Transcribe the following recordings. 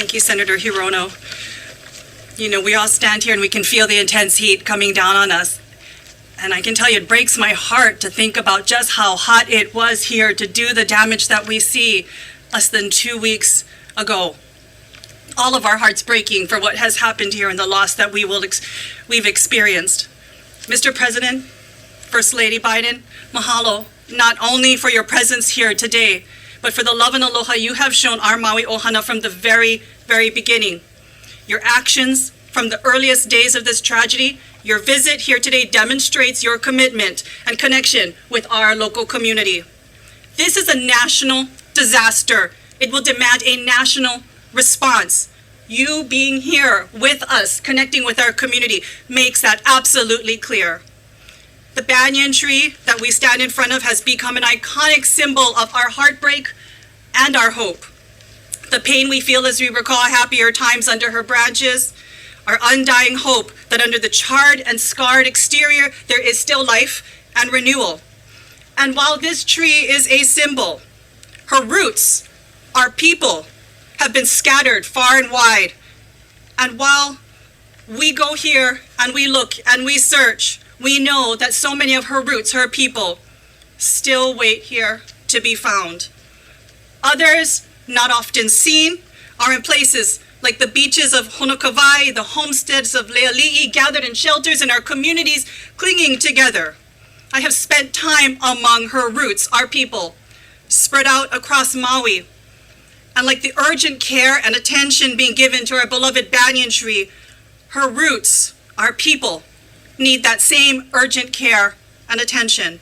Thank you, Senator Hirono. You know, we all stand here and we can feel the intense heat coming down on us. And I can tell you, it breaks my heart to think about just how hot it was here to do the damage that we see less than 2 weeks ago. All of our hearts breaking for what has happened here and the loss that we've experienced. Mr. President, First Lady Biden, mahalo, not only for your presence here today, but for the love and aloha you have shown our Maui Ohana from the very, very beginning. Your actions from the earliest days of this tragedy, your visit here today demonstrates your commitment and connection with our local community. This is a national disaster. It will demand a national response. You being here with us, connecting with our community, makes that absolutely clear. The banyan tree that we stand in front of has become an iconic symbol of our heartbreak and our hope. The pain we feel as we recall happier times under her branches, our undying hope that under the charred and scarred exterior, there is still life and renewal. And while this tree is a symbol, her roots, our people, have been scattered far and wide. And while we go here and we look and we search, we know that so many of her roots, her people, still wait here to be found. Others, not often seen, are in places like the beaches of Honokawai, the homesteads of Leali'i, gathered in shelters in our communities, clinging together. I have spent time among her roots, our people, spread out across Maui. And like the urgent care and attention being given to our beloved banyan tree, her roots, our people, need that same urgent care and attention.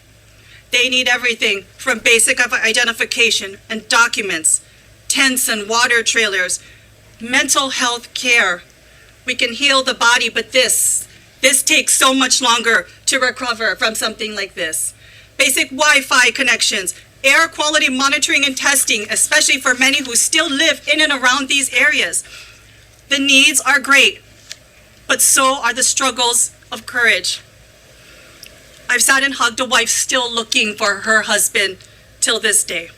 They need everything from basic identification and documents, tents and water trailers, mental health care. We can heal the body, but this takes so much longer to recover from something like this. Basic Wi-Fi connections, air quality monitoring and testing, especially for many who still live in and around these areas. The needs are great, but so are the struggles of courage. I've sat and hugged a wife still looking for her husband till this day.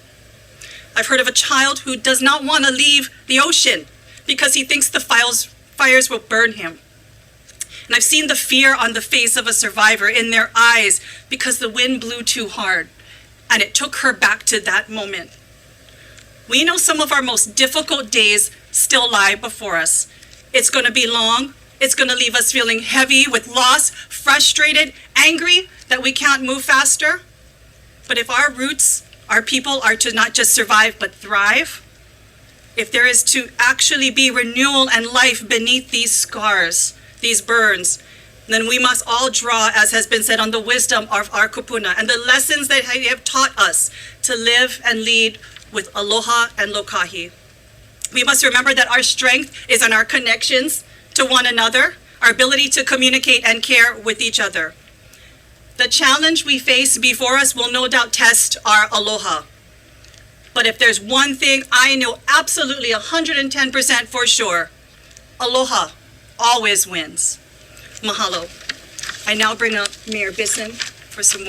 I've heard of a child who does not want to leave the ocean because he thinks the fires will burn him. And I've seen the fear on the face of a survivor in their eyes because the wind blew too hard, and it took her back to that moment. We know some of our most difficult days still lie before us. It's going to be long. It's going to leave us feeling heavy with loss, frustrated, angry that we can't move faster. But if our roots, our people, are to not just survive but thrive, if there is to actually be renewal and life beneath these scars, these burns, then we must all draw, as has been said, on the wisdom of our kupuna and the lessons that they have taught us to live and lead with aloha and lokahi. We must remember that our strength is in our connections to one another, our ability to communicate and care with each other. The challenge we face before us will no doubt test our aloha. But if there's one thing I know absolutely 110% for sure, aloha always wins. Mahalo. I now bring up Mayor Bisson for some more.